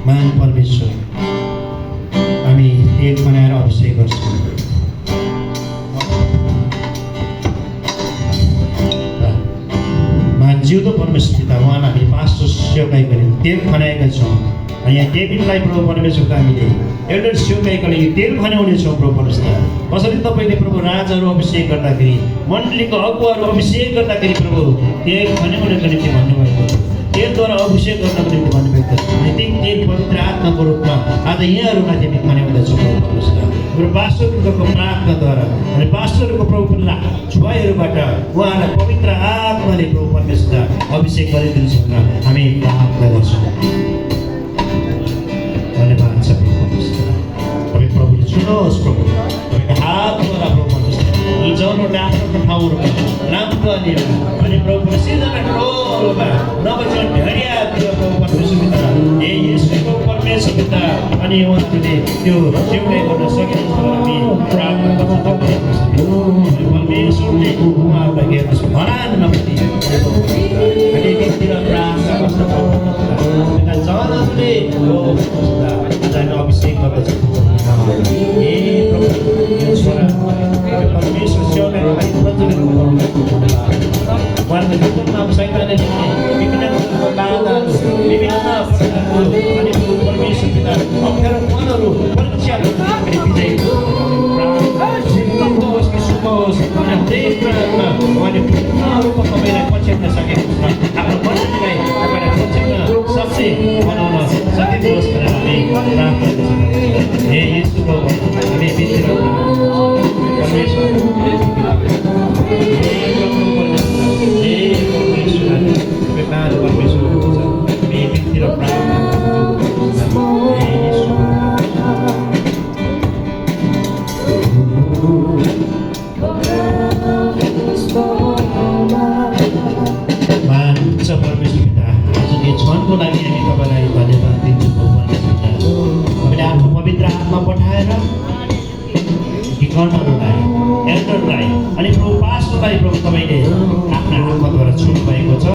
महान परमेश्वर, हामी तेल बनाएर अभिषेक गर्छौँ। महान जिउँदो परमेश्वर पिता, उहाँलाई हामीले पास्टर सेवकाई गऱ्यौँ, तेल खनाएका छौँ। अनि यहाँ डेभिडलाई प्रभु परमेश्वरको हामीले एल्डर सेवकाईको लागि तेल खनाउने छौँ प्रभु परमेश्वर। कसरी तपाईँले प्रभु राजाहरू अभिषेक गर्दाखेरि, मण्डलीको अगुवाहरू अभिषेक गर्दाखेरि प्रभु तेल खनाउनको निम्ति भन्नुभएको, तेलद्वारा अभिषेक गर्नको निम्ति भन्नुभएको छ। अनि ती तेल पवित्र आत्माको रूपमा आज यहाँहरूमाथि हामी खनाउँदछौँ प्रभु परमेश्वर। हाम्रो पास्टरहरूको प्रार्थनाद्वारा अनि पास्टरहरूको प्रभु छुवाईहरूबाट उहाँलाई पवित्र आत्माले प्रभु परमेश्वर अभिषेक गरिदिनुहोस् भनेर हामी प्रार्थना गर्छौँ। धन्यवाद छ प्रभु परमेश्वर। तपाईँ प्रभुले सुन्नुहोस् प्रभु, तपाईँको हातद्वारा प्रभु परमेश्वर लैजाउनुले आफ्नो ठाउँहरूमा राम्रो अनि प्रभुले सिर्जना ठुलोमा नबचाउने भेडिया प्रभु परमेश्वर पिता, ए येशूको परमेश्वर पिता, अनि उहाँहरूले त्यो सेवकाई गर्न सकिन्छ हामी प्रार्थना गर्छौँ। परमेश्वरले उहाँहरूलाई हेर्नुहोस्, भनान नपति अनि व्यक्तिर प्रार्थना गर्छौँ। जनहरूले अभिषेक गर्दछ। ए प्रभु परमेश्वर सेवकाईलाई प्रज्वलित उहाँहरूको जीवनमा अब शैतानले विभिन्न प्रकारको बाधाहरू, विभिन्न प्रकारको अनि परमेश्वर पिता अप्ठ्यारो मनहरू परीक्षाहरू विजय सुकोस् कि सुकोस् अनि हरेक प्रकारमा उहाँले रूपमा तपाईँलाई पछ्याउन सकेको छ। आफ्नो मण्डलीलाई तपाईँलाई पछ्याउन सक्ने बनाउन सकिदिनुहोस् भनेर हामी प्रार्थना गर्छौँ। हे येशूको हामी भित्र परमेश्वर क्षणको लागि हामी तपाईँलाई धन्यवाद दिन्छौँ प्रभु परमेश्वर। तपाईँले आफ्नो पवित्र आत्मा पठाएर गणहरूलाई, एल्डरलाई अनि प्रभु पास्टरलाई प्रभु तपाईँले आफ्ना आत्माद्वारा छुट्नु भएको छ।